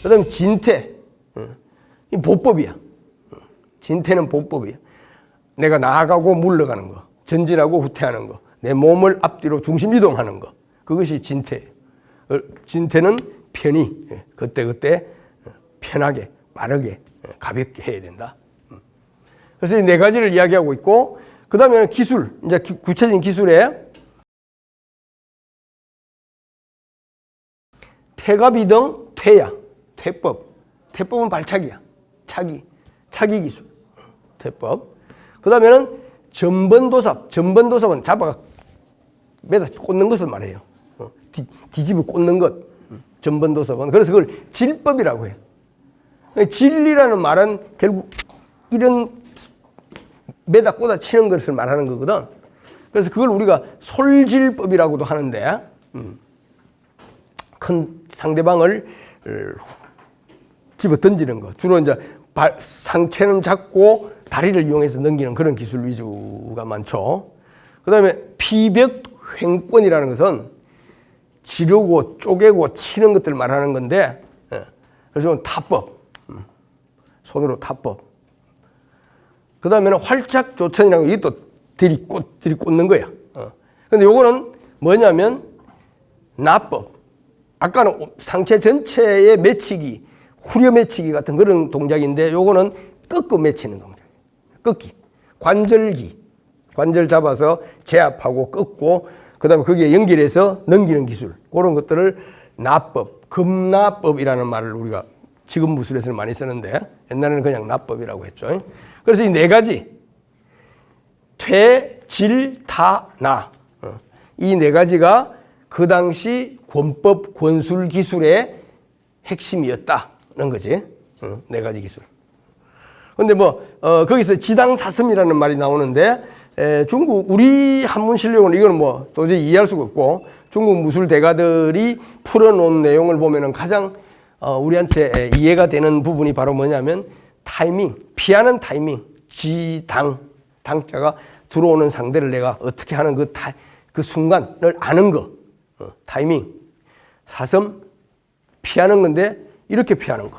그 다음에 진퇴. 이 보법이야. 진퇴는 보법이야. 내가 나아가고 물러가는 거. 전진하고 후퇴하는 거. 내 몸을 앞뒤로 중심 이동하는 거. 그것이 진퇴. 진퇴는 편히, 그때그때 편하게, 빠르게, 가볍게 해야 된다. 그래서 이 네 가지를 이야기하고 있고, 그 다음에는 기술, 이제 구체적인 기술에 퇴가비등 퇴야, 퇴법. 퇴법은 발차기야. 차기 기술. 퇴법. 그 다음에는 전번도삽. 전번도삽은 잡아가 매다 꽂는 것을 말해요. 뒤집어 꽂는 것. 전번도삽은. 그래서 그걸 질법이라고 해요. 진리라는 말은 결국 이런 매다 꽂아 치는 것을 말하는 거거든. 그래서 그걸 우리가 솔질법이라고도 하는데, 큰 상대방을 집어 던지는 거. 주로 이제 상체는 잡고 다리를 이용해서 넘기는 그런 기술 위주가 많죠. 그 다음에 피벽횡권이라는 것은 지르고 쪼개고 치는 것들 말하는 건데, 그래서 타법. 손으로 타법. 그 다음에는 활착조천이라는 거, 이게 또 들이꽂는 거야. 근데 요거는 뭐냐면, 나법. 아까는 상체 전체에 맺히기, 후려 맺히기 같은 그런 동작인데, 요거는 꺾어 맺히는 동작. 꺾기. 관절 잡아서 제압하고 꺾고, 그 다음에 거기에 연결해서 넘기는 기술. 그런 것들을 나법, 금나법이라는 말을 우리가 지금 무술에서는 많이 쓰는데, 옛날에는 그냥 나법이라고 했죠. 그래서 이 네 가지, 퇴, 질, 타, 나. 이 네 가지가 그 당시 권법, 권술 기술의 핵심이었다는 거지. 네 가지 기술. 근데 거기서 지당사슴이라는 말이 나오는데, 중국, 우리 한문실력은 이거는 도저히 이해할 수가 없고, 중국 무술 대가들이 풀어놓은 내용을 보면은 가장 우리한테 이해가 되는 부분이 바로 뭐냐면, 타이밍, 피하는 타이밍, 당자가 들어오는 상대를 내가 어떻게 하는 그 순간을 아는 거. 타이밍. 사슴, 피하는 건데, 이렇게 피하는 거.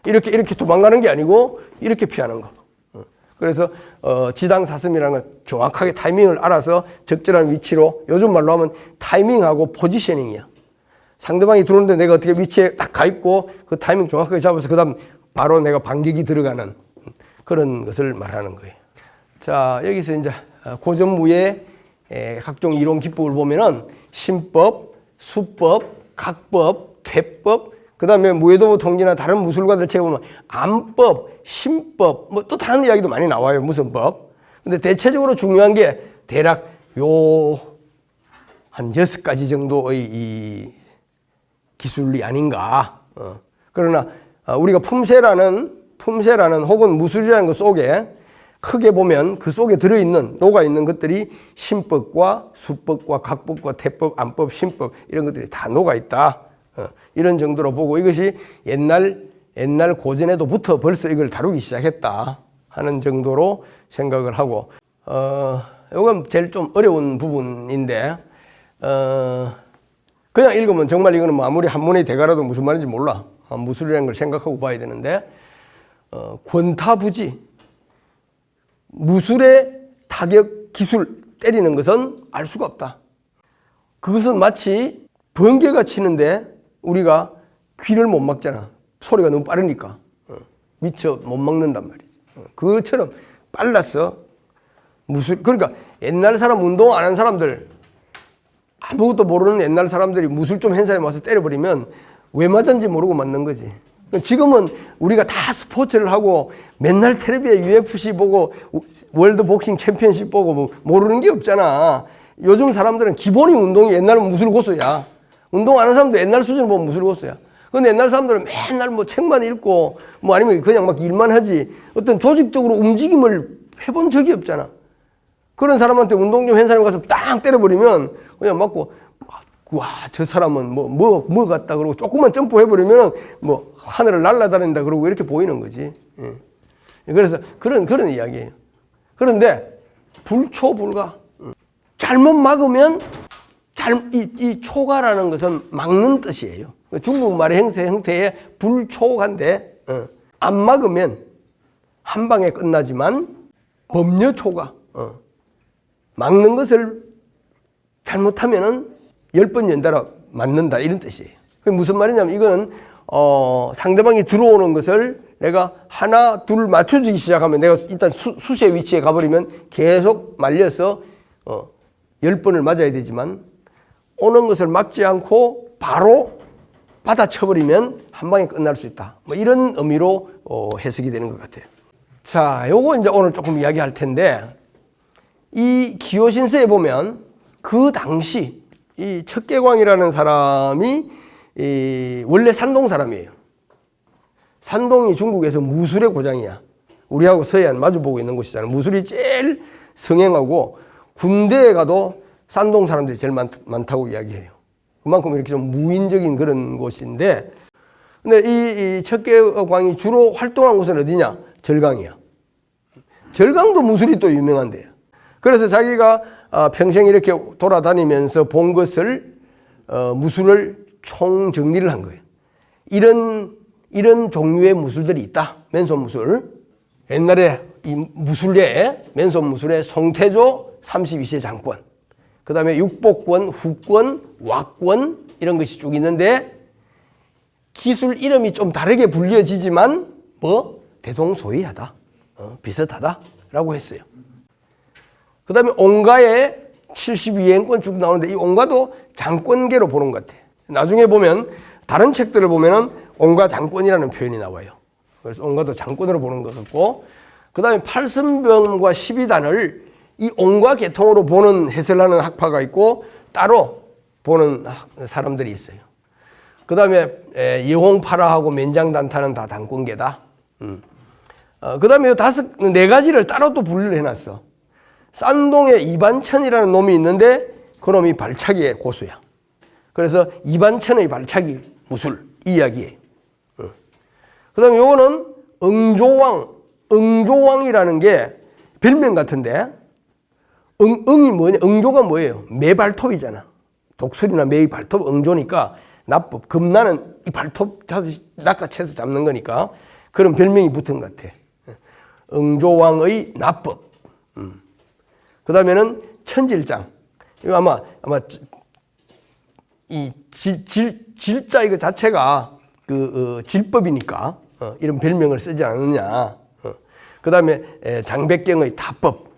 이렇게 도망가는 게 아니고, 이렇게 피하는 거. 그래서, 지당사슴이라는 건 정확하게 타이밍을 알아서 적절한 위치로, 요즘 말로 하면 타이밍하고 포지셔닝이야. 상대방이 들어오는데 내가 어떻게 위치에 딱 가 있고, 그 타이밍 정확하게 잡아서, 그 다음 바로 내가 반격이 들어가는 그런 것을 말하는 거예요. 자, 여기서 이제 고전무의 각종 이론 기법을 보면은 신법, 수법, 각법, 퇴법, 그 다음에 무예도부 통지나 다른 무술가들 책에 보면 안법, 신법, 또 다른 이야기도 많이 나와요. 무슨 법. 근데 대체적으로 중요한 게 대략 한 6가지 정도의 이 기술이 아닌가. 그러나 우리가 품새라는 혹은 무술이라는 것 속에 크게 보면 그 속에 녹아있는 것들이 신법과 수법과 각법과 퇴법, 안법, 신법 이런 것들이 다 녹아있다. 이런 정도로 보고 이것이 옛날 고전에도부터 벌써 이걸 다루기 시작했다 하는 정도로 생각을 하고, 이건 제일 좀 어려운 부분인데, 그냥 읽으면 정말 이거는 아무리 한문의 대가라도 무슨 말인지 몰라. 무술이라는 걸 생각하고 봐야 되는데, 권타부지. 무술의 타격 기술 때리는 것은 알 수가 없다. 그것은 마치 번개가 치는데 우리가 귀를 못 막잖아. 소리가 너무 빠르니까. 미처 못 막는단 말이지. 그것처럼 빨랐어. 그러니까 옛날 사람 운동 안 한 사람들, 아무것도 모르는 옛날 사람들이 무술 좀 행사에 와서 때려버리면 왜 맞았는지 모르고 맞는 거지. 지금은 우리가 다 스포츠를 하고 맨날 텔레비에 UFC 보고 월드 복싱 챔피언십 보고 모르는 게 없잖아. 요즘 사람들은 기본이 운동이 옛날은 무술 고수야. 운동 안 하는 사람도 옛날 수준을 보면 무술 고수야. 근데 옛날 사람들은 맨날 책만 읽고 아니면 그냥 막 일만 하지 어떤 조직적으로 움직임을 해본 적이 없잖아. 그런 사람한테 운동 좀 행사에 가서 딱 때려버리면 그냥 맞고, 와, 저 사람은 뭐 같다 그러고 조금만 점프해버리면 하늘을 날아다닌다 그러고 이렇게 보이는 거지. 예. 그래서 그런 이야기예요. 그런데 불초불가. 잘못 막으면 이 초가라는 것은 막는 뜻이에요. 중국말의 형태에 불초가인데 안 막으면 한 방에 끝나지만 법녀초가 막는 것을 잘못하면은 10번 연달아 맞는다 이런 뜻이에요. 그게 무슨 말이냐면 이거는 상대방이 들어오는 것을 내가 하나 둘 맞춰주기 시작하면 내가 일단 수세 위치에 가버리면 계속 말려서 10번을 맞아야 되지만 오는 것을 막지 않고 바로 받아쳐버리면 한 방에 끝날 수 있다. 뭐 이런 의미로 해석이 되는 것 같아요. 자, 요거 이제 오늘 조금 이야기할 텐데 이 기호신서에 보면 그 당시 이 척계광이라는 사람이 원래 산동 사람이에요. 산동이 중국에서 무술의 고장이야. 우리하고 서해안 마주보고 있는 곳이잖아. 무술이 제일 성행하고 군대에 가도 산동 사람들이 제일 많다고 이야기해요. 그만큼 이렇게 좀 무인적인 그런 곳인데, 근데 이 척계광이 주로 활동한 곳은 어디냐? 절강이야. 절강도 무술이 또 유명한데요. 그래서 자기가 평생 이렇게 돌아다니면서 본 것을 무술을 총정리를 한 거예요. 이런 종류의 무술들이 있다. 맨손 무술. 옛날에 이 무술례, 맨손 무술에 송태조 32세 장권, 그 다음에 육복권, 후권, 왁권 이런 것이 쭉 있는데 기술 이름이 좀 다르게 불려지지만 대동소이하다, 비슷하다라고 했어요. 그 다음에 옹가에 72행권 쭉 나오는데 이 옹가도 장권계로 보는 것 같아. 나중에 보면 다른 책들을 보면은 옹가 장권이라는 표현이 나와요. 그래서 옹가도 장권으로 보는 것 같고, 그 다음에 팔선병과 12단을 이 옹가 계통으로 보는 해설을 하는 학파가 있고 따로 보는 사람들이 있어요. 그 다음에 예홍파라하고 맨장단타는 다 단권계다. 그 다음에 네 가지를 따로 또 분류를 해놨어. 싼동에 이반천이라는 놈이 있는데 그 놈이 발차기의 고수야. 그래서 이반천의 발차기 무술 이 이야기예요. 그 다음에 요거는 응조왕이라는 게 별명 같은데 응이 뭐냐? 응조가 뭐예요? 매 발톱이잖아. 독수리나 매의 발톱 응조니까 납법, 금나는 이 발톱 낚아채서 잡는 거니까 그런 별명이 붙은 것 같아. 응조왕의 납법. 그 다음에는 천질장. 이거 아마 이 질자 이거 자체가 그 질법이니까 이런 별명을 쓰지 않느냐. 그 다음에 장백경의 타법.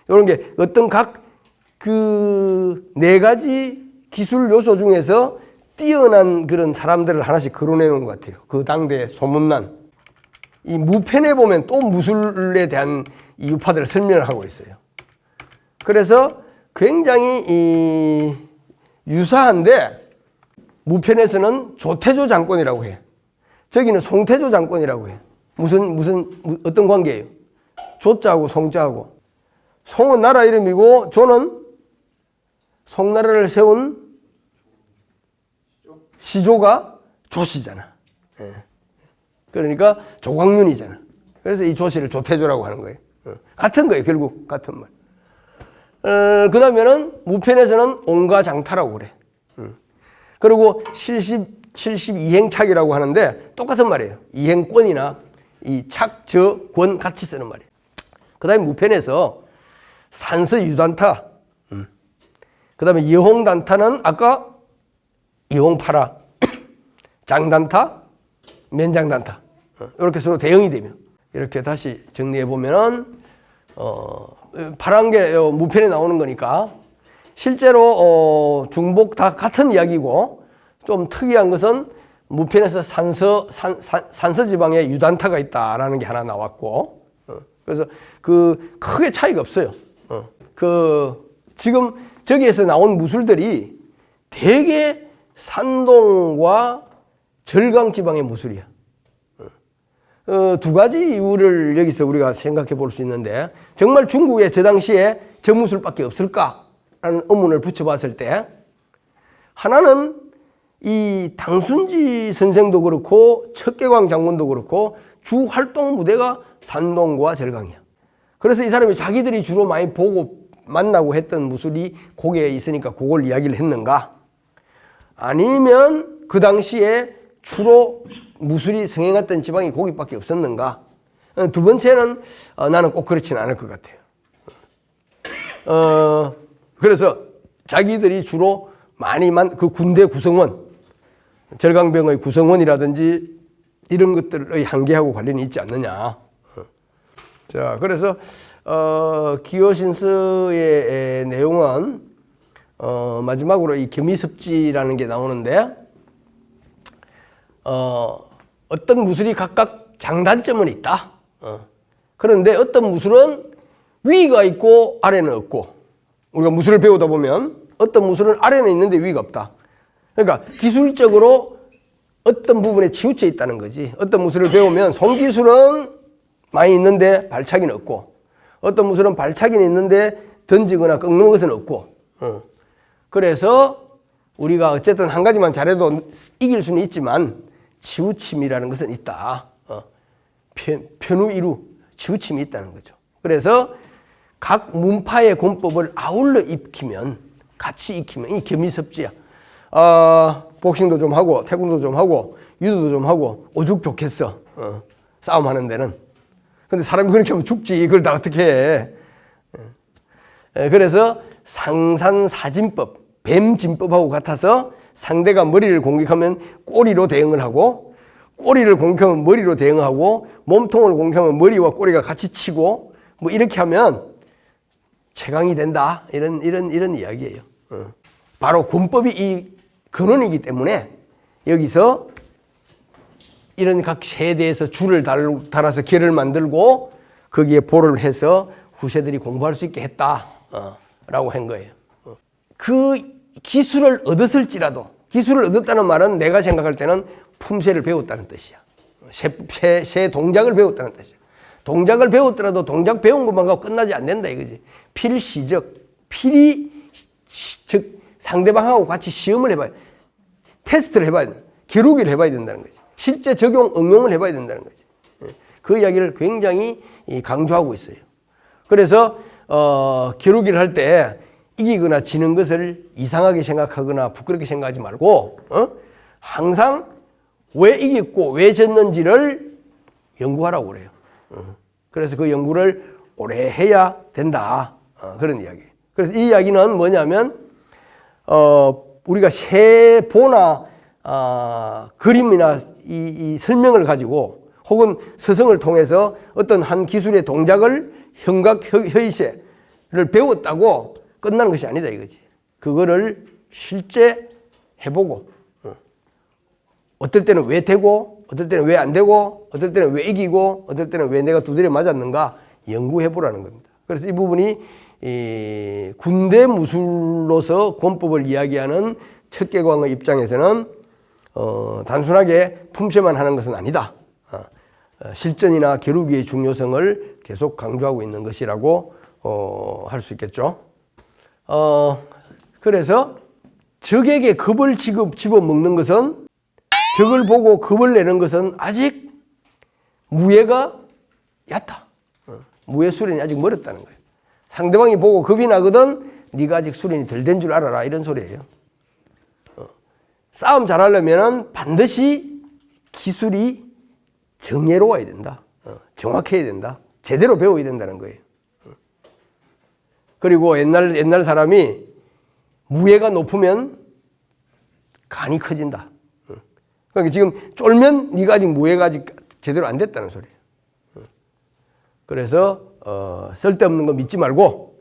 이런 게 어떤 각 그 네 가지 기술 요소 중에서 뛰어난 그런 사람들을 하나씩 거론해 놓은 것 같아요. 그 당대에 소문난. 이 무편에 보면 또 무술에 대한 이 유파들을 설명을 하고 있어요. 그래서 굉장히 유사한데 무편에서는 조태조 장권이라고 해. 저기는 송태조 장권이라고 해. 어떤 관계예요? 조자하고 송자하고. 송은 나라 이름이고 조는 송나라를 세운 시조가 조씨잖아. 그러니까 조광윤이잖아. 그래서 이 조씨를 조태조라고 하는 거예요. 같은 거예요. 결국 같은 말. 그 다음에는 무편에서는 옹가장타라고 그래. 그리고 72행착이라고 하는데 똑같은 말이에요. 이행권이나 이 착, 저, 권 같이 쓰는 말이에요. 그 다음에 무편에서 산서유단타, 그 다음에 여홍단타는 아까 여홍파라, 장단타, 맨장단타 이렇게 서로 대응이 되면 이렇게 다시 정리해 보면은 파란 게 무편에 나오는 거니까 실제로 중복 다 같은 이야기고 좀 특이한 것은 무편에서 산서 지방에 유단타가 있다라는 게 하나 나왔고 그래서 그 크게 차이가 없어요. 지금 저기에서 나온 무술들이 대개 산동과 절강 지방의 무술이야. 두 가지 이유를 여기서 우리가 생각해 볼 수 있는데 정말 중국에 저 당시에 저 무술밖에 없을까라는 의문을 붙여봤을 때 하나는 이 당순지 선생도 그렇고 척계광 장군도 그렇고 주 활동 무대가 산동과 절강이야. 그래서 이 사람이 자기들이 주로 많이 보고 만나고 했던 무술이 거기에 있으니까 그걸 이야기를 했는가? 아니면 그 당시에 주로 무술이 성행했던 지방이 거기밖에 없었는가? 두 번째는 나는 꼭 그렇지는 않을 것 같아요. 그래서 자기들이 주로 많이만 그 군대 구성원, 절강병의 구성원이라든지 이런 것들의 한계하고 관련이 있지 않느냐. 자, 그래서 기호신서의 내용은 마지막으로 이 겸이섭지라는 게 나오는데 어떤 무술이 각각 장단점은 있다. 그런데 어떤 무술은 위가 있고 아래는 없고, 우리가 무술을 배우다 보면 어떤 무술은 아래는 있는데 위가 없다. 그러니까 기술적으로 어떤 부분에 치우쳐 있다는 거지. 어떤 무술을 배우면 손기술은 많이 있는데 발차기는 없고, 어떤 무술은 발차기는 있는데 던지거나 꺾는 것은 없고. 그래서 우리가 어쨌든 한 가지만 잘해도 이길 수는 있지만 치우침이라는 것은 있다. 편우이루 치우침이 있다는 거죠. 그래서 각 문파의 권법을 아울러 익히면, 같이 익히면 이 겸이섭지야. 복싱도 좀 하고 태권도 좀 하고 유도도 좀 하고 오죽 좋겠어. 싸움하는 데는. 근데 사람이 그렇게 하면 죽지. 그걸 다 어떻게 해. 그래서 상산사진법, 뱀진법하고 같아서 상대가 머리를 공격하면 꼬리로 대응을 하고, 꼬리를 공격하면 머리로 대응하고, 몸통을 공격하면 머리와 꼬리가 같이 치고, 뭐 이렇게 하면 최강이 된다. 이런 이야기예요. 바로 권법이 이 근원이기 때문에 여기서 이런 각 세대에서 줄을 달아서 결을 만들고 거기에 보를 해서 후세들이 공부할 수 있게 했다. 라고 한 거예요. 그 기술을 얻었을지라도, 기술을 얻었다는 말은 내가 생각할 때는 품새를 배웠다는 뜻이야. 새 동작을 배웠다는 뜻이야. 동작을 배웠더라도 동작 배운 것만 가고 끝나지 않는다 이거지. 필시적, 즉 상대방하고 같이 시험을 해봐야 돼. 테스트를 해봐야 돼. 기록을 해봐야 된다는 거지. 실제 적용, 응용을 해봐야 된다는 거지. 그 이야기를 굉장히 강조하고 있어요. 그래서 기록을 할 때 이기거나 지는 것을 이상하게 생각하거나 부끄럽게 생각하지 말고 항상 왜 이겼고 왜 졌는지를 연구하라고 그래요. 그래서 그 연구를 오래 해야 된다. 그런 이야기. 그래서 이 이야기는 뭐냐면 우리가 세보나 그림이나 이 설명을 가지고 혹은 서성을 통해서 어떤 한 기술의 동작을 현각, 허이세를 배웠다고 끝나는 것이 아니다 이거지. 그거를 실제 해보고 어떨 때는 왜 되고 어떨 때는 왜 안 되고 어떨 때는 왜 이기고 어떨 때는 왜 내가 두드려 맞았는가 연구해보라는 겁니다. 그래서 이 부분이 군대 무술로서 권법을 이야기하는 척계광의 입장에서는 단순하게 품새만 하는 것은 아니다. 실전이나 기록의 중요성을 계속 강조하고 있는 것이라고 할 수 있겠죠. 그래서 적에게 겁을 집어먹는 것은, 적을 보고 겁을 내는 것은 아직 무예가 얕다. 무예 수련이 아직 멀었다는 거예요. 상대방이 보고 겁이 나거든 네가 아직 수련이 덜 된 줄 알아라 이런 소리예요. 싸움 잘하려면 반드시 기술이 정예로워야 된다. 정확해야 된다. 제대로 배워야 된다는 거예요. 그리고 옛날 사람이 무예가 높으면 간이 커진다. 그러니까 지금 쫄면 네가 아직 무예가 아직 제대로 안 됐다는 소리예요. 그래서 쓸데없는 거 믿지 말고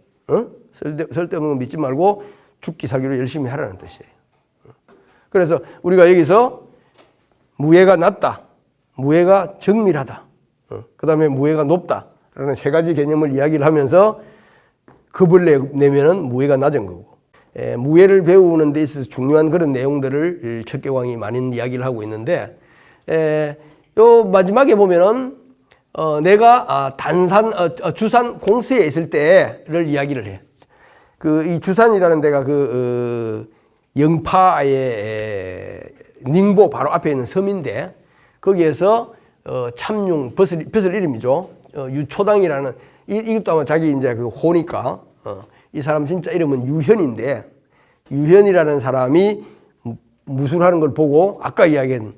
쓸데없는 거 믿지 말고 죽기 살기로 열심히 하라는 뜻이에요. 그래서 우리가 여기서 무예가 낮다, 무예가 정밀하다, 그 다음에 무예가 높다라는 세 가지 개념을 이야기를 하면서 겁을 내면은 무예가 낮은 거고, 무예를 배우는 데 있어서 중요한 그런 내용들을 척계광이 많은 이야기를 하고 있는데, 요 마지막에 보면은 내가 주산 공수에 있을 때를 이야기를 해. 이 주산이라는 데가 영파의 닝보 바로 앞에 있는 섬인데, 거기에서 참용 벼슬 이름이죠. 유초당이라는, 이것도 아마 자기 이제 호니까, 이 사람 진짜 이름은 유현인데, 유현이라는 사람이 무술하는 걸 보고 아까 이야기한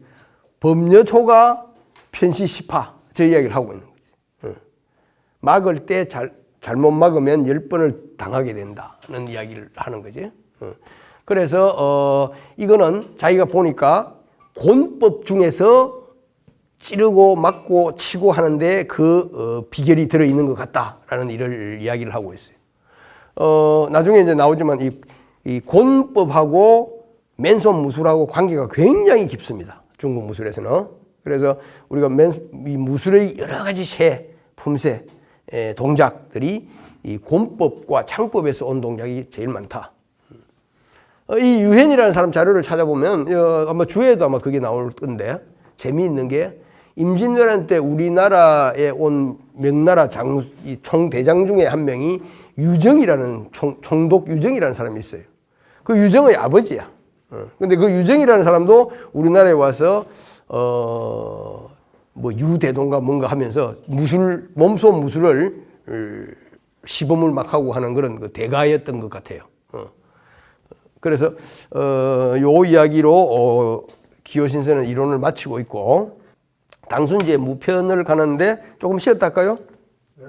범여초가 편시시파 저 이야기를 하고 있는 거지. 막을 때 잘못 막으면 10번을 당하게 된다는 이야기를 하는 거지. 그래서 이거는 자기가 보니까 권법 중에서 찌르고 맞고 치고 하는데 그 비결이 들어있는 것 같다라는 이를 이야기를 하고 있어요. 나중에 이제 나오지만 이 권법하고 맨손 무술하고 관계가 굉장히 깊습니다. 중국 무술에서는. 그래서 우리가 이 무술의 여러 가지 품새, 동작들이 이 권법과 창법에서 온 동작이 제일 많다. 이 유hen이라는 사람 자료를 찾아보면 아마 주에도 아마 그게 나올 건데 재미있는 게 임진왜란 때 우리나라에 온 명나라 총대장 중에 한 명이 유정이라는 총독 유정이라는 사람이 있어요. 그 유정의 아버지야. 근데 그 유정이라는 사람도 우리나라에 와서 뭐 유대동가 뭔가 하면서 몸소 무술을 시범을 막 하고 하는 그런 그 대가였던 것 같아요. 그래서 요 이야기로 기호신세는 이론을 마치고 있고 당순지의 무편을 가는데 조금 쉬었다 할까요? 네.